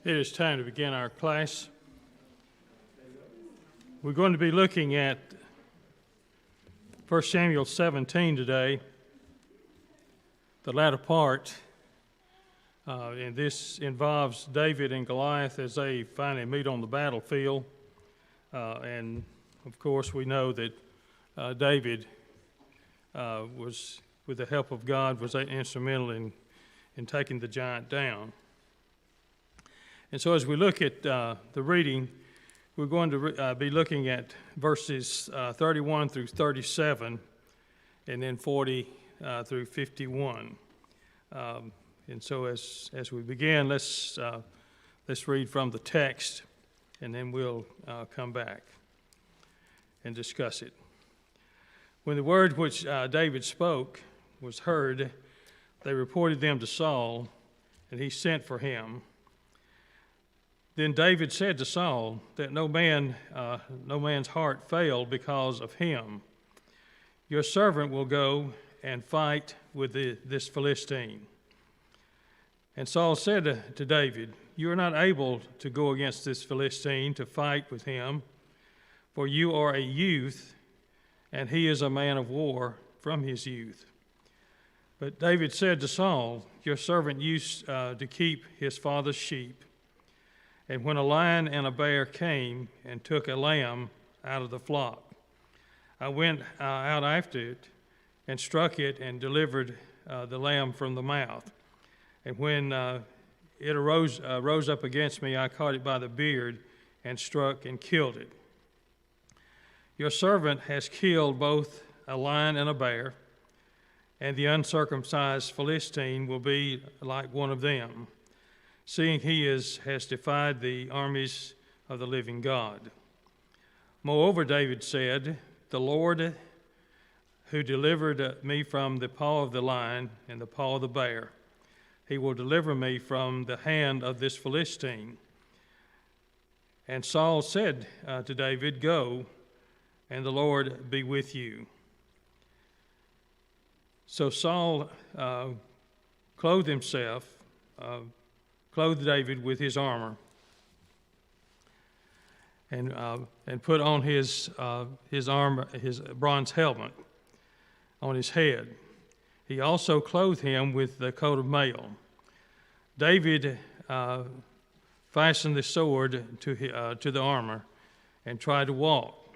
It is time to begin our class. We're going to be looking at 1 Samuel 17 today, the latter part, and this involves David and Goliath as they finally meet on the battlefield. And of course, we know that David was, with the help of God, was instrumental in taking the giant down. And so as we look at the reading, we're going to be looking at verses 31 through 37 and then 40 through 51. And so as we begin, let's read from the text, and then we'll come back and discuss it. When the word which David spoke was heard, they reported them to Saul, and he sent for him. Then David said to Saul that no man's heart failed because of him. Your servant will go and fight with this Philistine. And Saul said to David, you are not able to go against this Philistine to fight with him, for you are a youth, and he is a man of war from his youth. But David said to Saul, your servant used to keep his father's sheep. And when a lion and a bear came and took a lamb out of the flock, I went out after it and struck it and delivered the lamb from the mouth. And when it rose up against me, I caught it by the beard and struck and killed it. Your servant has killed both a lion and a bear, and the uncircumcised Philistine will be like one of them, seeing he has defied the armies of the living God. Moreover, David said, the Lord who delivered me from the paw of the lion and the paw of the bear, he will deliver me from the hand of this Philistine. And Saul said to David, go, and the Lord be with you. So Saul clothed David with his armor, and put on his bronze helmet on his head. He also clothed him with the coat of mail. David fastened the sword to the armor and tried to walk,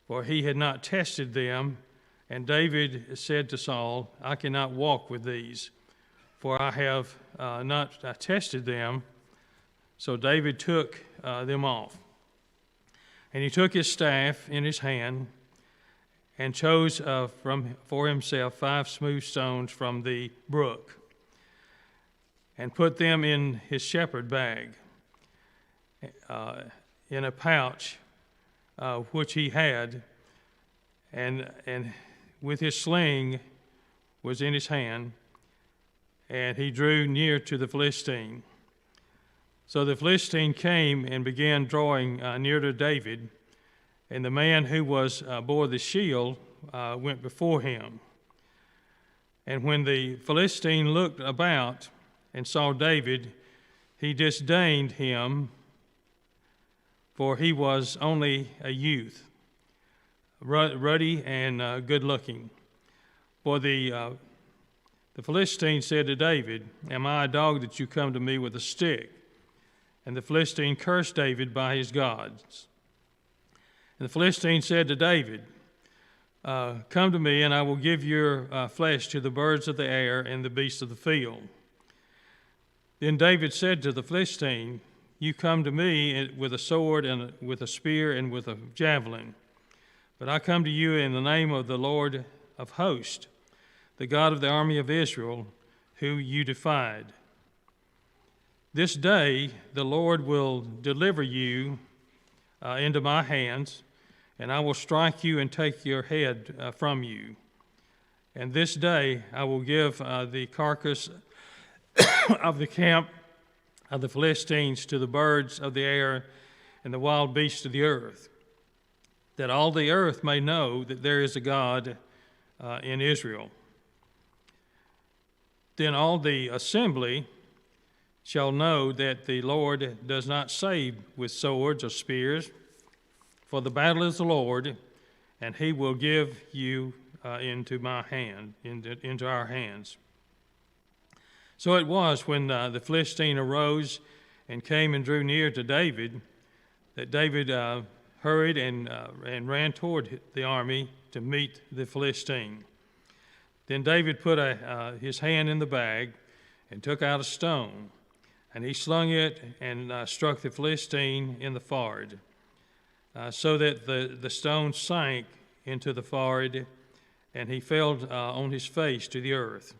for he had not tested them. And David said to Saul, I cannot walk with these, for I have not tested them. So David took them off. And he took his staff in his hand and chose for himself 5 smooth stones from the brook and put them in his shepherd bag, in a pouch which he had, and with his sling was in his hand, and he drew near to the Philistine. So the Philistine came and began drawing near to David, and the man who bore the shield went before him. And when the Philistine looked about and saw David, he disdained him, for he was only a youth, ruddy and good-looking. For the Philistine said to David, am I a dog that you come to me with a stick? And the Philistine cursed David by his gods. And the Philistine said to David, come to me, and I will give your flesh to the birds of the air and the beasts of the field. Then David said to the Philistine, you come to me with a sword and with a spear and with a javelin. But I come to you in the name of the Lord of hosts, the God of the army of Israel, who you defied. This day the Lord will deliver you into my hands, and I will strike you and take your head from you. And this day I will give the carcass of the camp of the Philistines to the birds of the air and the wild beasts of the earth, that all the earth may know that there is a God in Israel. Then all the assembly shall know that the Lord does not save with swords or spears, for the battle is the Lord, and he will give you into our hands. So it was when the Philistine arose and came and drew near to David, that David hurried and ran toward the army to meet the Philistine. Then David put his hand in the bag and took out a stone, and he slung it and struck the Philistine in the forehead, so that the stone sank into the forehead, and he fell on his face to the earth.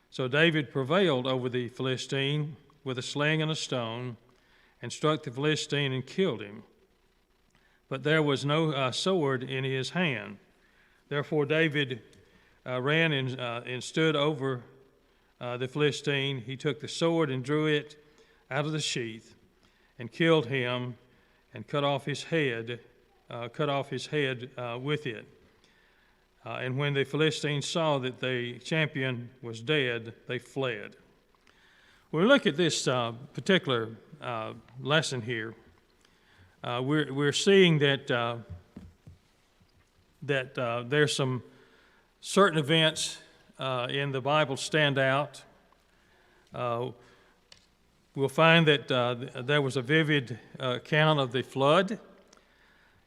So David prevailed over the Philistine with a sling and a stone, and struck the Philistine and killed him. But there was no sword in his hand. Therefore David ran and stood over the Philistine. He took the sword and drew it out of the sheath, and killed him, and cut off his head with it. And when the Philistines saw that the champion was dead, they fled. When we look at this particular lesson here, we're seeing that there's some certain events in the Bible stand out. We'll find that there was a vivid account of the flood,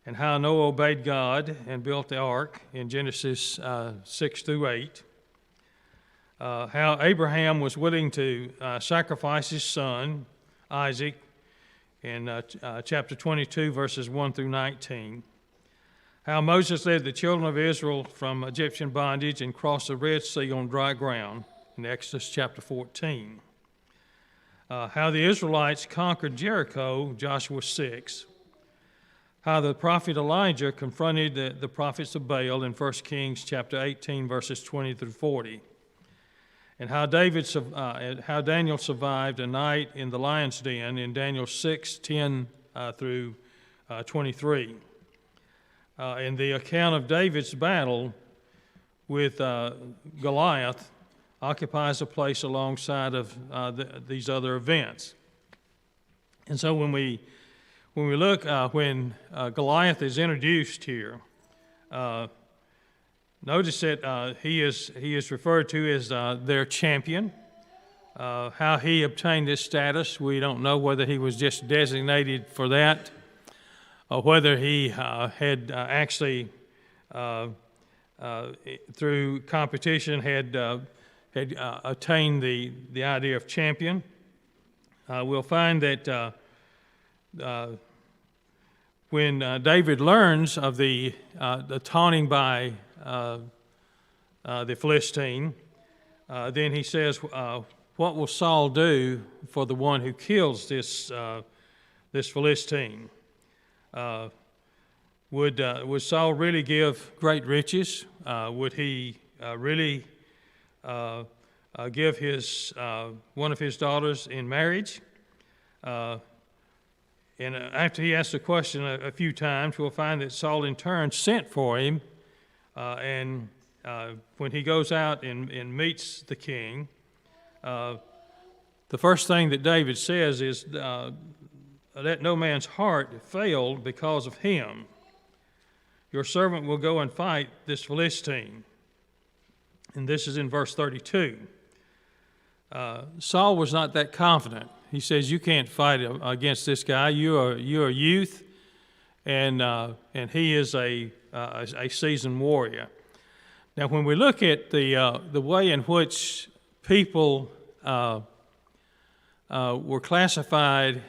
and how Noah obeyed God and built the ark in Genesis 6 through 8. How Abraham was willing to sacrifice his son, Isaac, in chapter 22, verses 1 through 19. How Moses led the children of Israel from Egyptian bondage and crossed the Red Sea on dry ground in Exodus chapter 14. How the Israelites conquered Jericho, Joshua 6. How the prophet Elijah confronted the prophets of Baal in 1 Kings chapter 18, verses 20 through 40. And how Daniel survived a night in the lion's den in Daniel 6, 10 through 23. And the account of David's battle with Goliath occupies a place alongside of these other events. And so when we look, when Goliath is introduced here, notice that he is referred to as their champion. How he obtained this status, we don't know whether he was just designated for that, or whether he had actually, through competition, had attained the idea of champion. We'll find that when David learns of the taunting by the Philistine, then he says, what will Saul do for the one who kills this Philistine? Would Saul really give great riches? Would he really give one of his daughters in marriage? And after he asked the question a few times, we'll find that Saul in turn sent for him. And when he goes out and meets the king, the first thing that David says is, let no man's heart fail because of him. Your servant will go and fight this Philistine. And this is in verse 32. Saul was not that confident. He says, you can't fight against this guy. You're a youth, and he is a seasoned warrior. Now, when we look at the way in which people were classified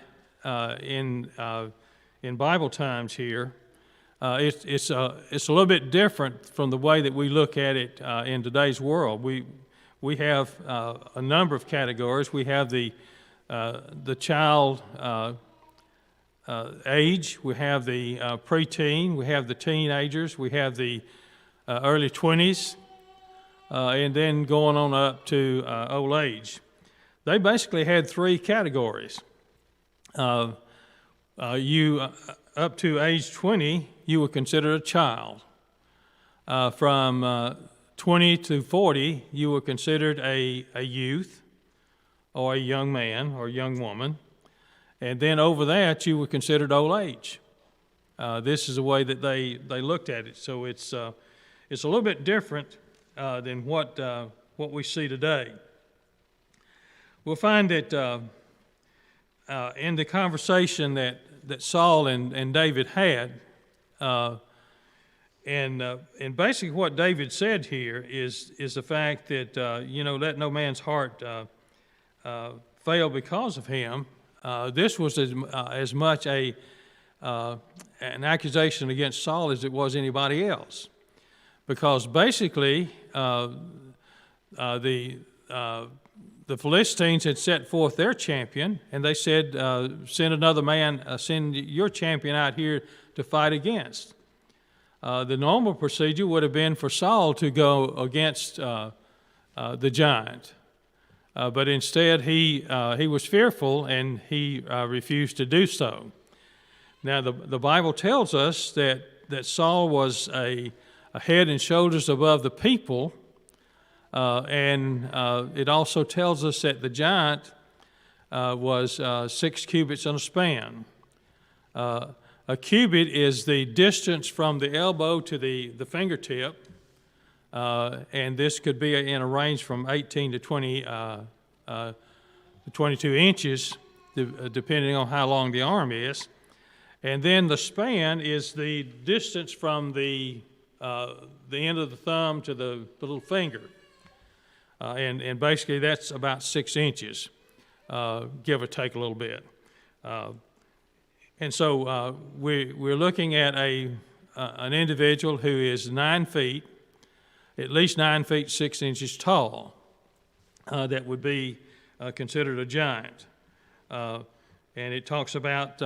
in Bible times here, it's a little bit different from the way that we look at it in today's world. We have a number of categories. We have the child age, we have the preteen, we have the teenagers, we have the early 20s, and then going on up to old age. They basically had three categories. You up to age 20, you were considered a child. From 20 to 40, you were considered a youth. or a young man or young woman. And then over that, you were considered old age. This is the way that they looked at it. So it's a little bit different than what we see today. We'll find that in the conversation that Saul and David had, and basically what David said here is the fact that let no man's heart fail because of him. This was as much an accusation against Saul as it was anybody else, because basically the Philistines had set forth their champion, and they said, "Send another man, send your champion out here to fight against." The normal procedure would have been for Saul to go against the giant. But instead, he was fearful, and he refused to do so. Now, the Bible tells us that Saul was a head and shoulders above the people, and it also tells us that the giant was 6 cubits in a span. A cubit is the distance from the elbow to the fingertip. And this could be in a range from 18 to 22 inches, depending on how long the arm is. And then the span is the distance from the end of the thumb to the little finger. And basically that's about 6 inches, give or take a little bit. And so we're looking at an individual who is 9 feet, at least 9 feet 6 inches tall, that would be considered a giant. And it talks about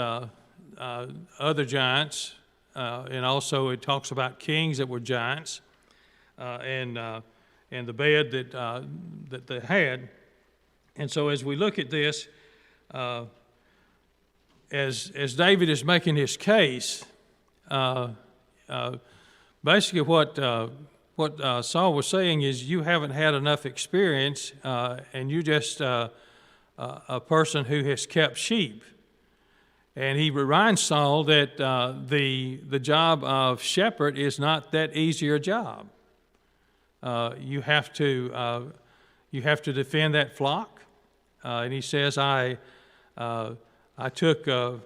other giants, and also it talks about kings that were giants, and the bed that they had. And so as we look at this, as David is making his case, basically what Saul was saying is, you haven't had enough experience, and you're just a person who has kept sheep. And he reminds Saul that the job of shepherd is not that easy a job. You have to defend that flock. And he says, I took a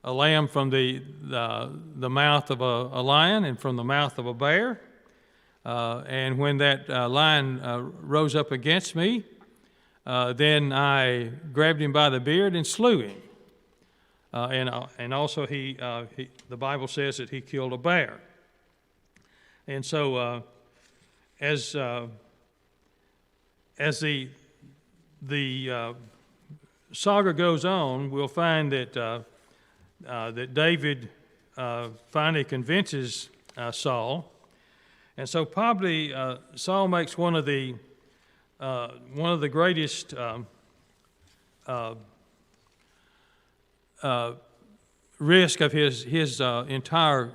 lamb from the mouth of a lion and from the mouth of a bear. And when that lion rose up against me, then I grabbed him by the beard and slew him. And also the Bible says that he killed a bear. And so as the saga goes on, we'll find that David finally convinces Saul, and so probably Saul makes one of the greatest risk of his entire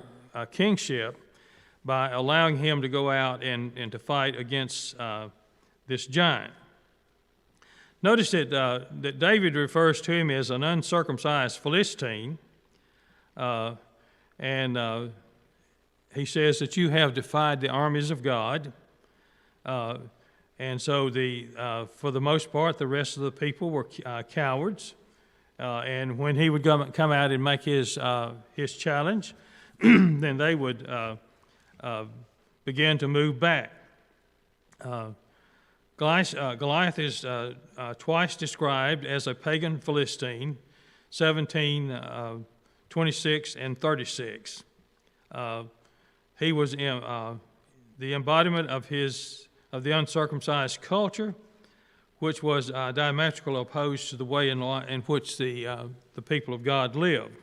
kingship by allowing him to go out and to fight against this giant. Notice that David refers to him as an uncircumcised Philistine, and he says that you have defied the armies of God. And so for the most part, the rest of the people were cowards. And when he would come out and make his challenge, then they would begin to move back. Goliath is twice described as a pagan Philistine, 17:26 and 36. He was the embodiment of the uncircumcised culture, which was diametrically opposed to the way in which the people of God lived.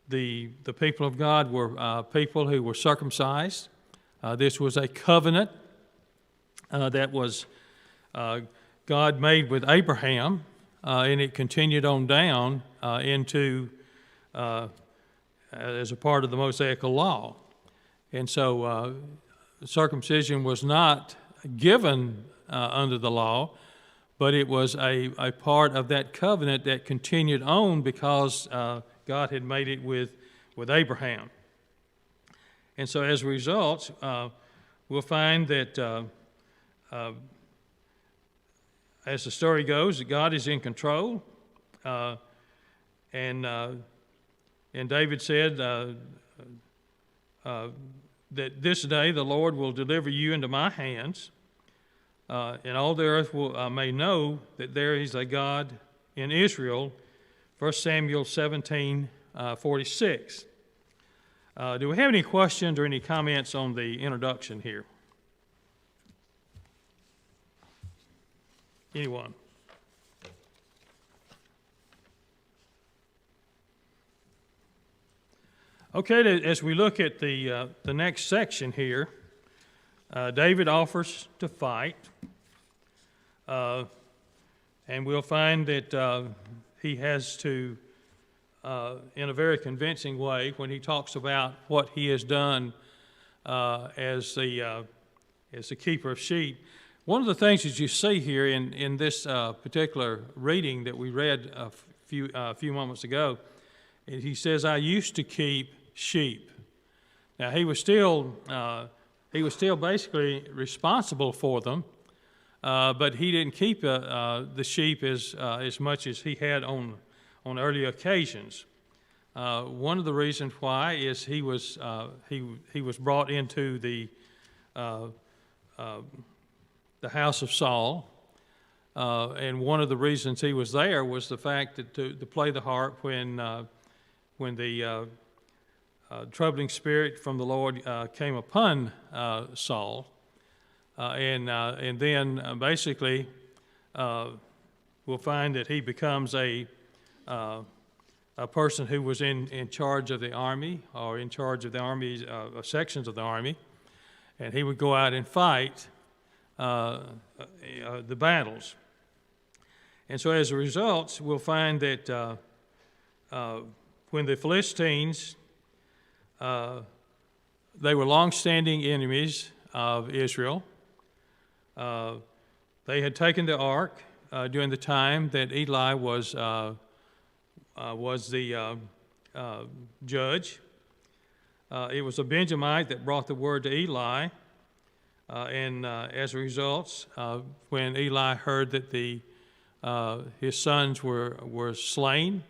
The people of God were people who were circumcised. This was a covenant that was God made with Abraham, and it continued on down into as a part of the Mosaical law. And so circumcision was not given under the law, but it was a part of that covenant that continued on because God had made it with Abraham. And so as a result, we'll find that as the story goes, that God is in control. And David said that this day the Lord will deliver you into my hands, and all the earth may know that there is a God in Israel. 1 Samuel 17:46. Do we have any questions or any comments on the introduction here? Anyone? Okay, as we look at the next section here, David offers to fight, and we'll find that he has to, in a very convincing way, when he talks about what he has done as the keeper of sheep. One of the things that you see here in this particular reading that we read a few moments ago, he says, "I used to keep sheep." Now he was still basically responsible for them, but he didn't keep the sheep as much as he had on earlier occasions. One of the reasons why is he was brought into the house of Saul, and one of the reasons he was there was the fact that to play the harp when the troubling spirit from the Lord came upon Saul, and then basically we'll find that he becomes a person who was in charge of the army, or in charge of the army, sections of the army, and he would go out and fight the battles. And so as a result, we'll find that when the Philistines, they were long-standing enemies of Israel. They had taken the ark during the time that Eli was the judge. It was a Benjamite that brought the word to Eli, and as a result, when Eli heard that his sons were slain,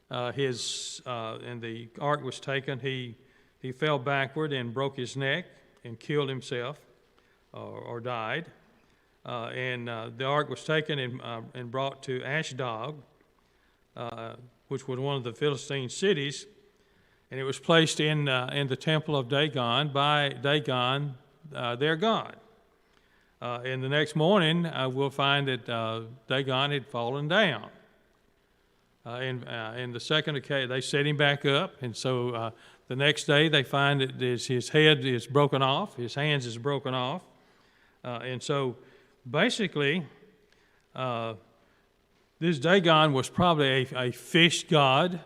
and the ark was taken, he fell backward and broke his neck and killed himself, or died. And the ark was taken and brought to Ashdod, which was one of the Philistine cities, and it was placed in the temple of Dagon by Dagon, their god. And the next morning, we'll find that Dagon had fallen down. And the second occasion, they set him back up, and so the next day they find that his head is broken off, his hands is broken off, and so basically, this Dagon was probably a fish god.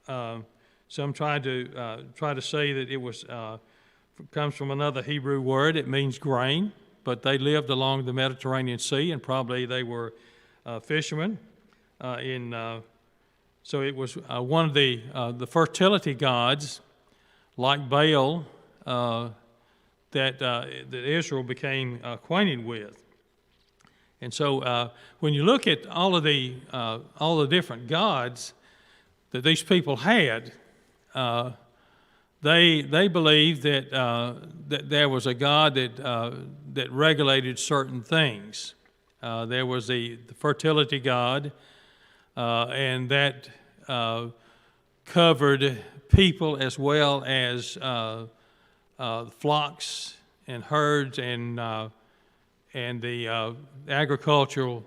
Some try to say that it was comes from another Hebrew word. It means grain, but they lived along the Mediterranean Sea, and probably they were fishermen. So it was one of the fertility gods, like Baal, that Israel became acquainted with. And so when you look at all the different gods that these people had, they believed that there was a God that regulated certain things. There was the fertility god, and that covered people as well as flocks and herds and the agricultural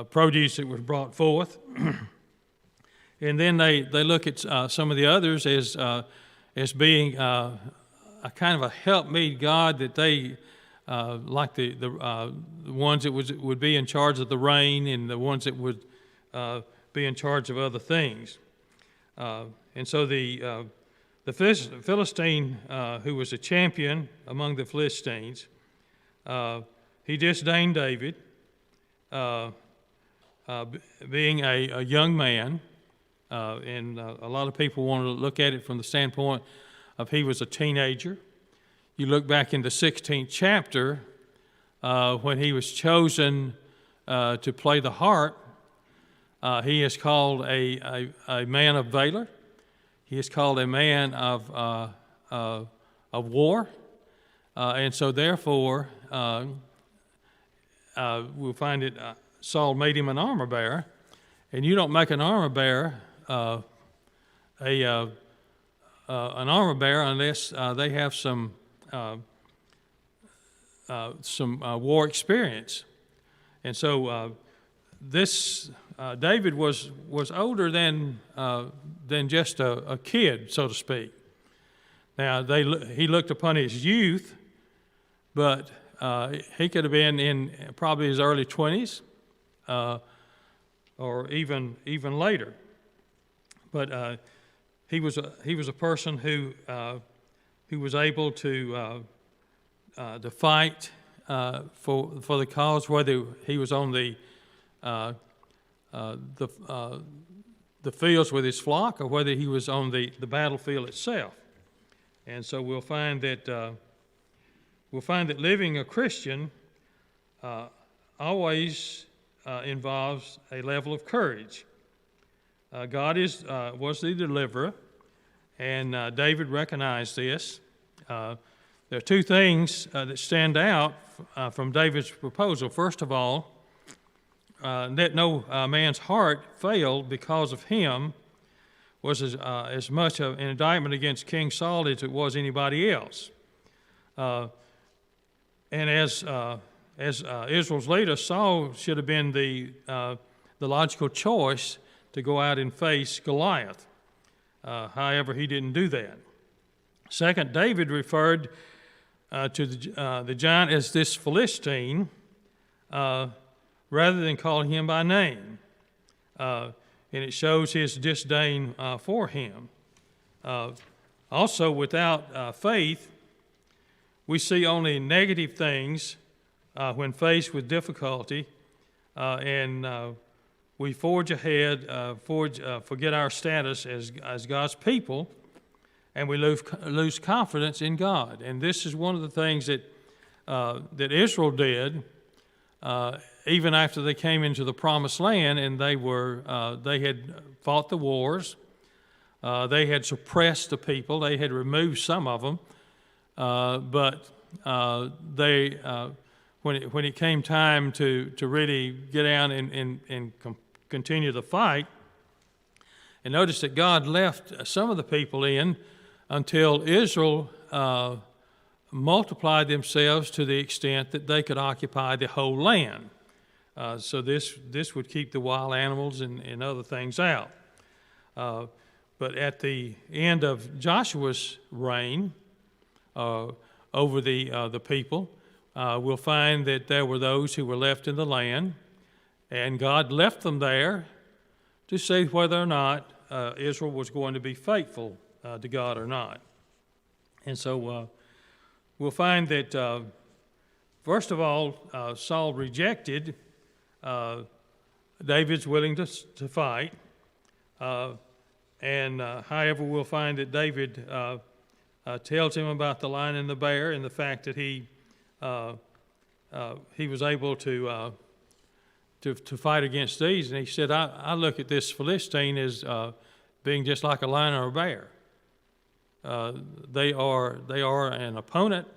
produce that was brought forth. And then they look at some of the others as being a kind of a helpmeet God, that they like the ones that would be in charge of the rain, and the ones that would be in charge of other things. And so the the Philistine, who was a champion among the Philistines, he disdained David, being a young man, and a lot of people want to look at it from the standpoint of he was a teenager. You look back in the 16th chapter, when he was chosen to play the harp, he is called a man of valor. He is called a man of war, and so therefore we'll find it. Saul made him an armor bearer, and you don't make an armor bearer an armor bearer unless they have some war experience. And so this David was older than just a kid, so to speak. Now he looked upon his youth, but he could have been in probably his early 20s, or even later. But he was a person who was able to fight for the cause, whether he was on the fields with his flock or whether he was on the battlefield itself. And so we'll find that living a Christian always involves a level of courage. God was the deliverer, and David recognized this. There are two things that stand out from David's proposal. First of all, that no man's heart failed because of him was as much of an indictment against King Saul as it was anybody else. And as Israel's leader, Saul should have been the logical choice to go out and face Goliath. However, he didn't do that. Second, David referred to the giant as this Philistine rather than calling him by name. And it shows his disdain for him. Also, without faith, we see only negative things when faced with difficulty, and we forge ahead, forget our status as God's people, and we lose confidence in God. And this is one of the things that Israel did, even after they came into the Promised Land, and they had fought the wars, they had suppressed the people, they had removed some of them, but when it came time to really get out and continue the fight, and notice that God left some of the people in until Israel multiplied themselves to the extent that they could occupy the whole land. So this would keep the wild animals and other things out. But at the end of Joshua's reign over the people, we'll find that there were those who were left in the land, and God left them there to see whether or not Israel was going to be faithful to God or not. And so we'll find that, first of all, Saul rejected David's willing to fight. However, we'll find that David tells him about the lion and the bear and the fact that he was able to fight against these. And he said, I look at this Philistine as being just like a lion or a bear. They are an opponent,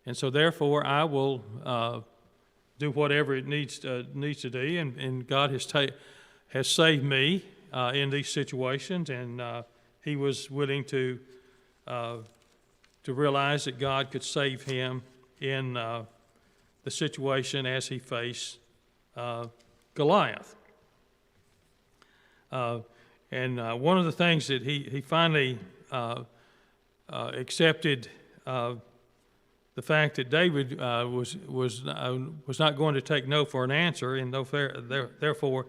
and so therefore I will do whatever it needs to do. And God has saved me in these situations, and he was willing to realize that God could save him in the situation as he faced Goliath. And one of the things that he finally accepted the fact that David was not going to take no for an answer, and therefore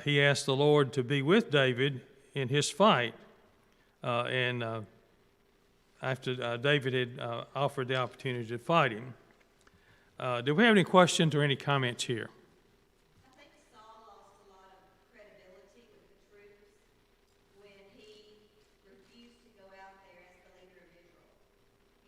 he asked the Lord to be with David in his fight. and after David had offered the opportunity to fight him. Do we have any questions or any comments here? I think Saul lost a lot of credibility with the troops when he refused to go out there as the leader of Israel.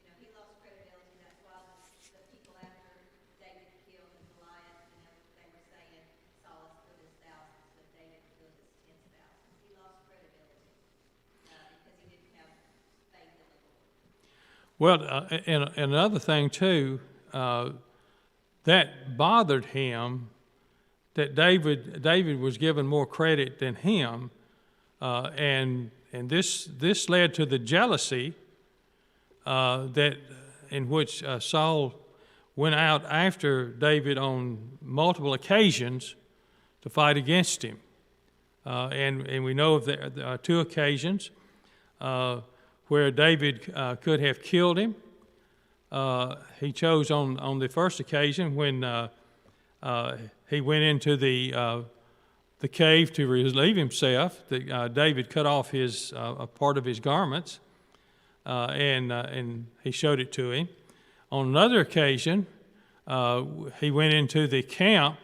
You know, he lost credibility. That's why the people after David killed Goliath, you know, they were saying Saul has killed his thousands, but David killed his 10,000s. He lost credibility because he didn't have faith in the Lord. Well, and another thing too, that bothered him, that David was given more credit than him, and this led to the jealousy that in which Saul went out after David on multiple occasions to fight against him, and we know of the 2 occasions where David could have killed him. He chose on the first occasion when he went into the cave to relieve himself. David cut off a part of his garments, and he showed it to him. On another occasion, he went into the camp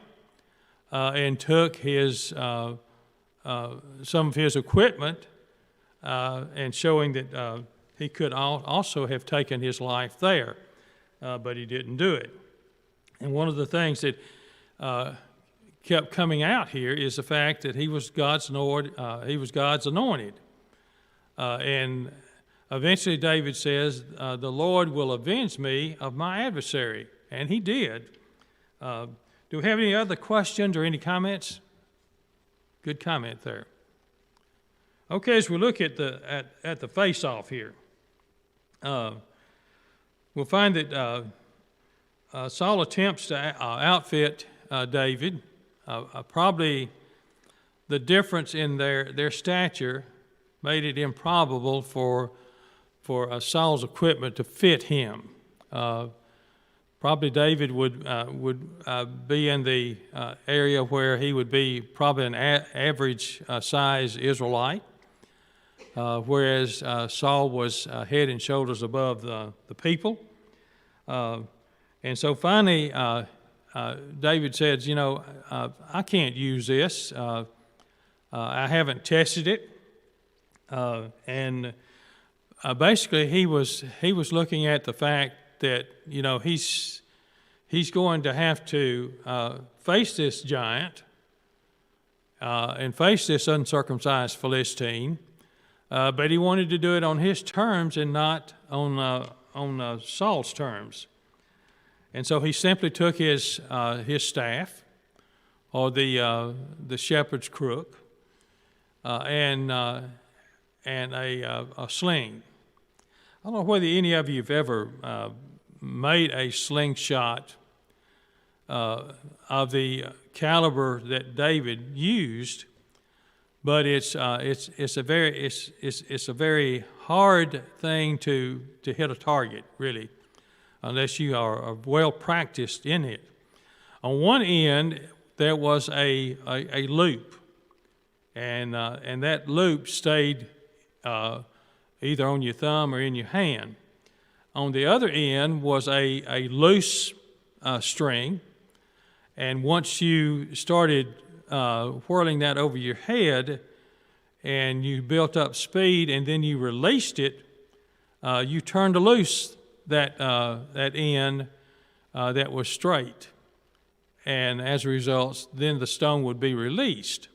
and took some of his equipment, and showing that he could also have taken his life there, but he didn't do it. And one of the things that kept coming out here is the fact that he was God's anointed. And eventually David says, the Lord will avenge me of my adversary. And he did. Do we have any other questions or any comments? Good comment there. Okay, as we look at the face-off here, we'll find that Saul attempts to outfit David. Probably the difference in their stature made it improbable for Saul's equipment to fit him. Probably David would be in the area where he would be probably an average size Israelite. Whereas Saul was head and shoulders above the people. And so finally, David says, I can't use this. I haven't tested it. And basically he was looking at the fact that, he's going to have to face this giant and face this uncircumcised Philistine. But he wanted to do it on his terms and not on Saul's terms. And so he simply took his staff, or the shepherd's crook, and a sling. I don't know whether any of you have ever made a slingshot of the caliber that David used. But it's a very hard thing to hit a target, really, unless you are well practiced in it. On one end there was a loop, and that loop stayed either on your thumb or in your hand. On the other end was a loose string, and once you started whirling that over your head, and you built up speed, and then you released it, you turned loose that end that was straight, and as a result, then the stone would be released.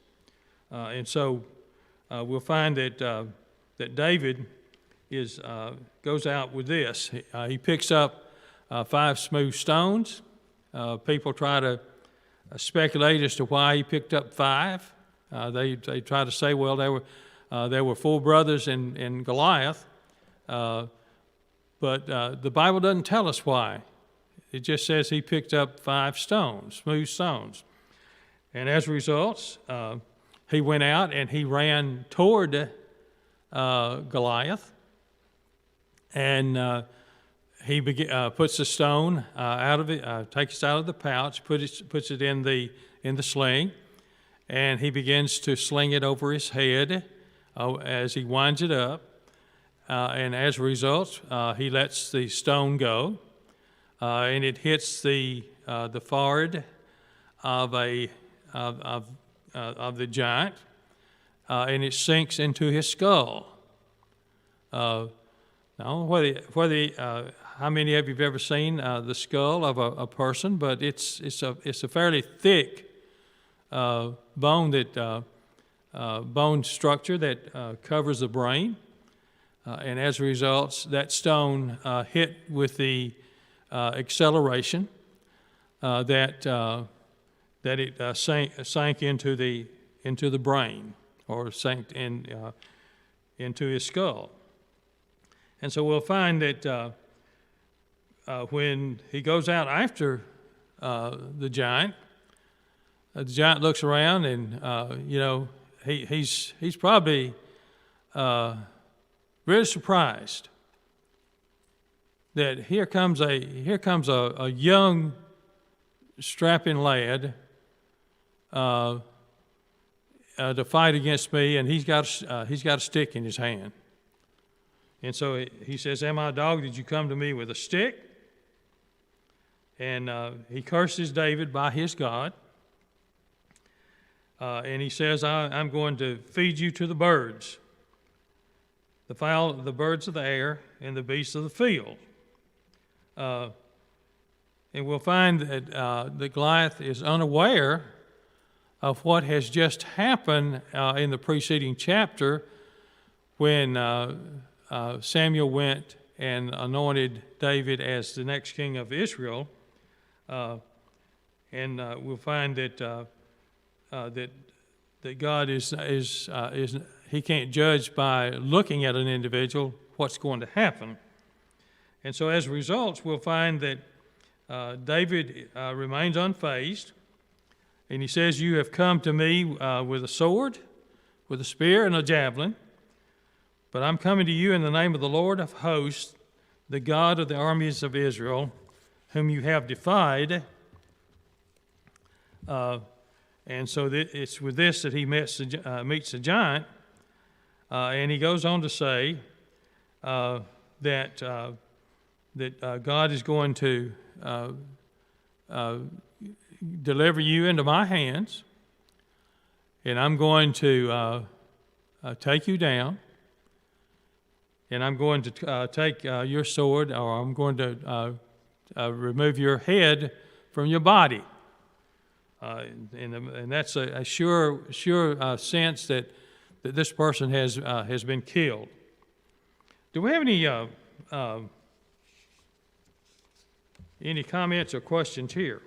And so we'll find that David goes out with this. He picks up 5 smooth stones. People try to speculate as to why he picked up 5. They try to say, well, there were 4 brothers in Goliath, but the Bible doesn't tell us why. It just says he picked up 5 stones, smooth stones, and as a result, he went out and he ran toward Goliath, and he puts the stone out of it, takes it out of the pouch, puts it in the sling, and he begins to sling it over his head as he winds it up. and as a result, he lets the stone go, and it hits the forehead of the giant, and it sinks into his skull. Now, how many of you have ever seen the skull of a person? But it's a fairly thick bone structure that covers the brain, and as a result, that stone hit with the acceleration that it sank into the brain, or sank into his skull. And so we'll find that when he goes out after the giant looks around, and he's probably really surprised that here comes a young strapping lad to fight against me, and he's got a stick in his hand. And so he says, "Am I a dog? Did you come to me with a stick?" And he curses David by his God. And he says, "I'm going to feed you to the birds, the birds of the air, and the beasts of the field." And we'll find that Goliath is unaware of what has just happened in the preceding chapter when Samuel went and anointed David as the next king of Israel. And we'll find that God is he can't judge by looking at an individual what's going to happen. And so as a result, we'll find that David remains unfazed, and he says, "You have come to me with a sword, with a spear, and a javelin, but I'm coming to you in the name of the Lord of hosts, the God of the armies of Israel, whom you have defied." And so it's with this that he meets the giant, and he goes on to say that God is going to deliver you into my hands, and I'm going to take you down, and I'm going to take your sword, or I'm going to remove your head from your body. And that's a sure sense that this person has been killed. Do we have any comments or questions here?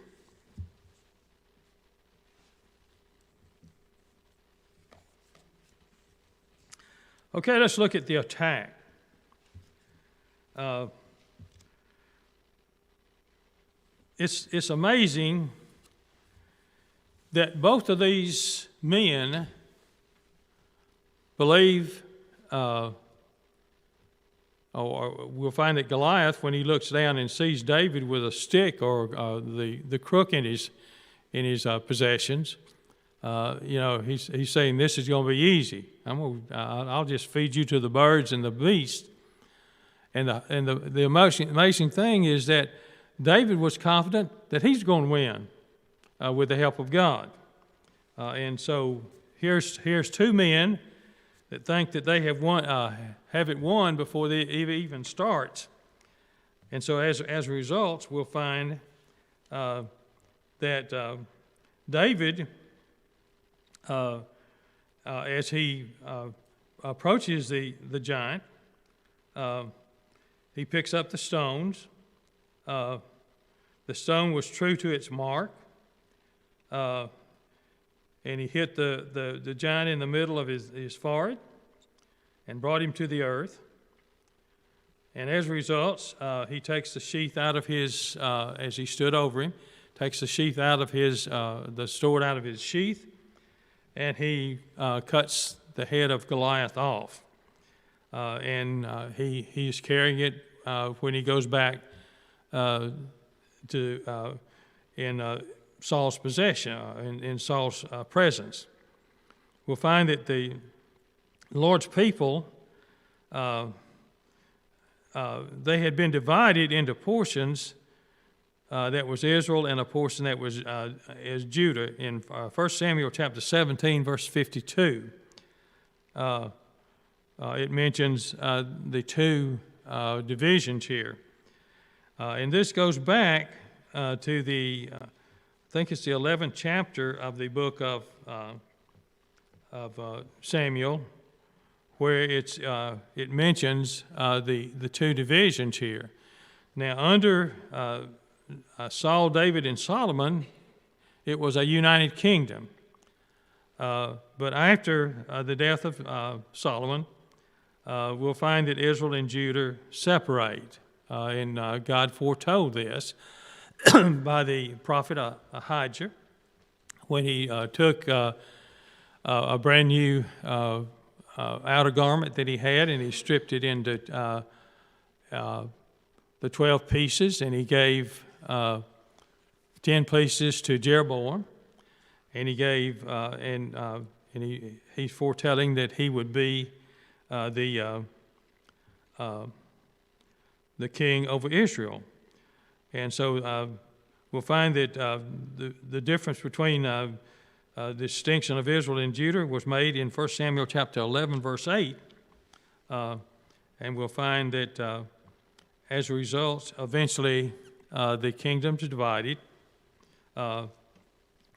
Okay, let's look at the attack. It's amazing that both of these men believe, or we'll find that Goliath, when he looks down and sees David with a stick or the crook in his possessions, he's saying, "This is going to be easy. I'll just feed you to the birds and the beasts." And the amazing thing is that David was confident that he's going to win with the help of God. And so here's two men that think that they have it won before they even starts. And so as a result, we'll find that David, as he approaches the giant, he picks up the stones. The stone was true to its mark, and he hit the giant in the middle of his forehead and brought him to the earth. And as a result, he takes the sheath out of his, as he stood over him, takes the sheath out of the sword out of his sheath, and he cuts the head of Goliath off. And he's carrying it when he goes back in Saul's possession, in Saul's presence. We'll find that the Lord's people they had been divided into portions. That was Israel, and a portion that was is Judah. In 1 Samuel chapter 17, verse 52, it mentions the two divisions here. And this goes back to the, I think it's the 11th chapter of the book of Samuel, where it mentions the two divisions here. Now, under Saul, David, and Solomon, it was a united kingdom. But after the death of Solomon, we'll find that Israel and Judah separate. And God foretold this by the prophet Ahijah when he took a brand new outer garment that he had, and he stripped it into the 12 pieces, and he gave 10 pieces to Jeroboam, and he gave he's foretelling that he would be the king over Israel. And so we'll find that the difference between the distinction of Israel and Judah was made in 1 Samuel chapter 11, verse 8. And we'll find that as a result, eventually the kingdoms are divided.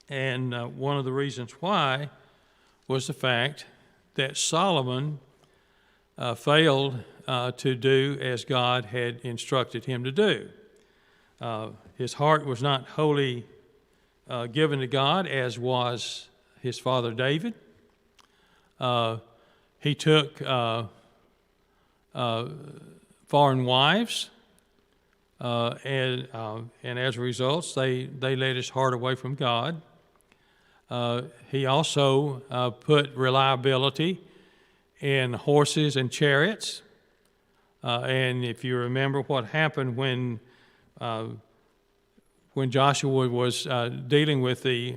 And one of the reasons why was the fact that Solomon failed to do as God had instructed him to do. His heart was not wholly given to God, as was his father David. He took foreign wives, and as a result, they led his heart away from God. He also put reliability in horses and chariots. And if you remember what happened when Joshua was dealing with the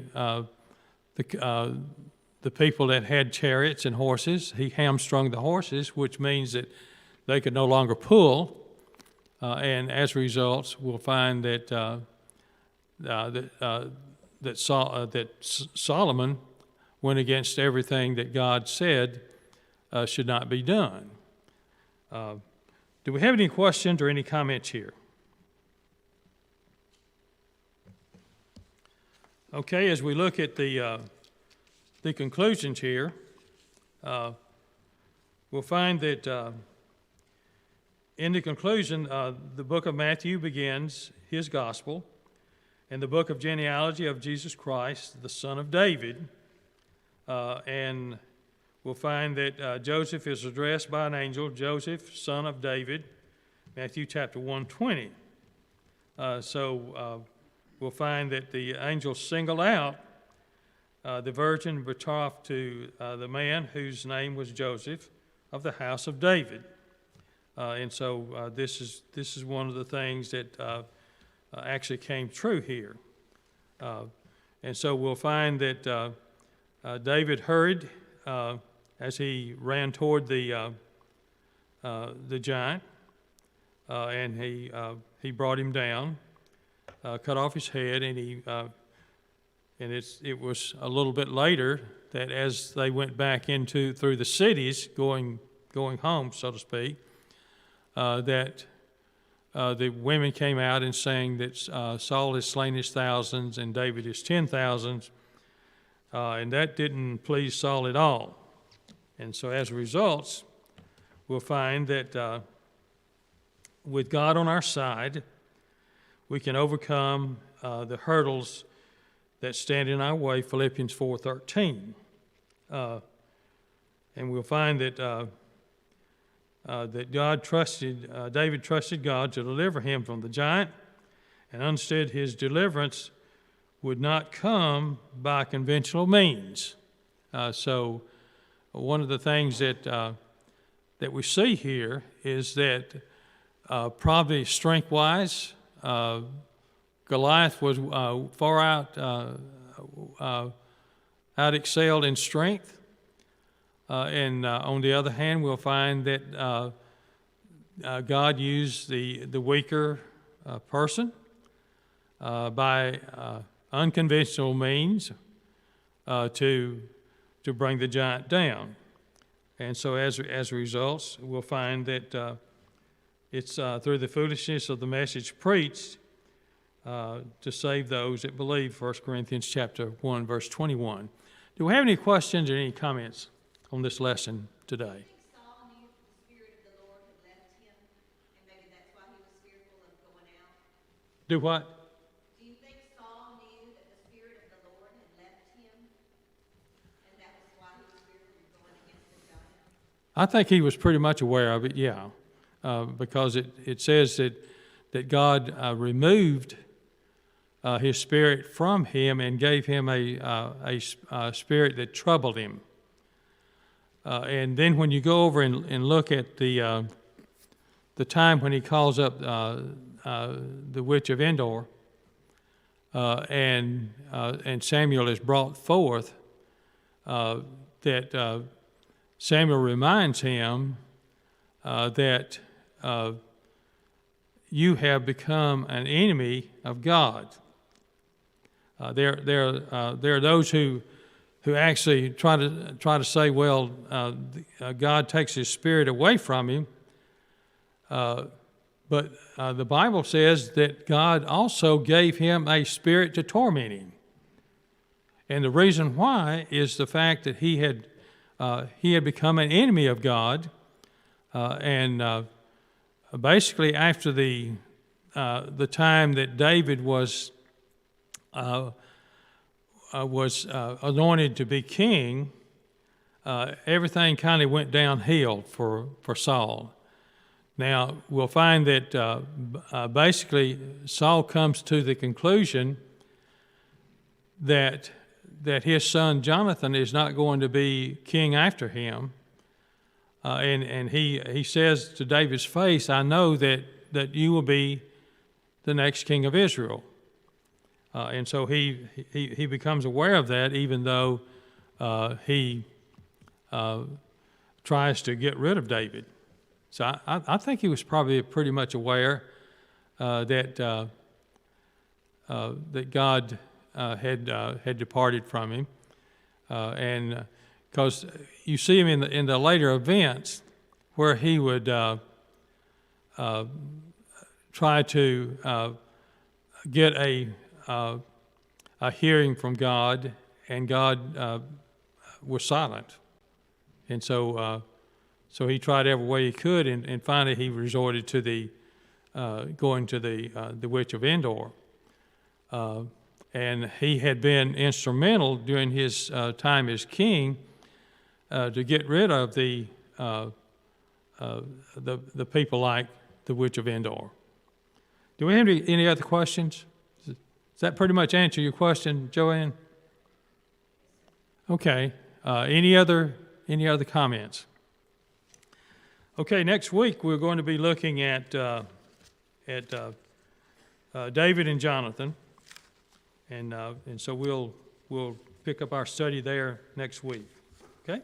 people that had chariots and horses, he hamstrung the horses, which means that they could no longer pull. And as a result, we'll find that Solomon went against everything that God said should not be done. Do we have any questions or any comments here? Okay, as we look at the conclusions here, we'll find that in the conclusion, the book of Matthew begins his gospel, and the book of genealogy of Jesus Christ, the son of David, and we'll find that Joseph is addressed by an angel, Joseph, son of David, Matthew chapter 1:20. So we'll find that the angels single out the virgin betrothed to the man whose name was Joseph of the house of David. And so this is one of the things that actually came true here. And so we'll find that David hurried as he ran toward the giant, and he brought him down, cut off his head, and it was a little bit later that as they went back through the cities, going home, so to speak, that the women came out and saying that Saul has slain his thousands and David his 10,000s, and that didn't please Saul at all. And so as a result, we'll find that with God on our side, we can overcome the hurdles that stand in our way, Philippians 4:13. And we'll find that David trusted God to deliver him from the giant, and understood his deliverance would not come by conventional means. So one of the things that we see here is that probably strength-wise, Goliath was far out excelled in strength. And on the other hand, we'll find that God used the weaker person by unconventional means to bring the giant down. And so as a result, we'll find that it's through the foolishness of the message preached to save those that believe, 1 Corinthians chapter 1, verse 21. Do we have any questions or any comments on this lesson today? I think Saul knew the Spirit of the Lord had left him, and maybe that's why he was fearful of going out. Do what? Do you think Saul knew that the Spirit of the Lord had left him, and that was why he was fearful of going against the giant? I think he was pretty much aware of it, yeah, because it says that God removed his spirit from him and gave him a spirit that troubled him. And then when you go over and look at the time when he calls up the witch of Endor, and Samuel is brought forth, that Samuel reminds him that you have become an enemy of God. There are those who actually try to say, well, God takes His Spirit away from him, but the Bible says that God also gave him a spirit to torment him, and the reason why is the fact that he had become an enemy of God, and basically after the time that David was anointed to be king, everything kind of went downhill for Saul. Now, we'll find that basically Saul comes to the conclusion that his son Jonathan is not going to be king after him. And he says to David's face, I know that you will be the next king of Israel. And so he becomes aware of that, even though he tries to get rid of David. So I think he was probably pretty much aware that God had departed from him, and because you see him in the later events where he would try to get a hearing from God, and God was silent, and so he tried every way he could, and finally he resorted to going to the witch of Endor, and he had been instrumental during his time as king to get rid of the people like the witch of Endor. Do we have any other questions? Does that pretty much answer your question, Joanne? Okay. Any other comments? Okay. Next week we're going to be looking at David and Jonathan, and so we'll pick up our study there next week. Okay.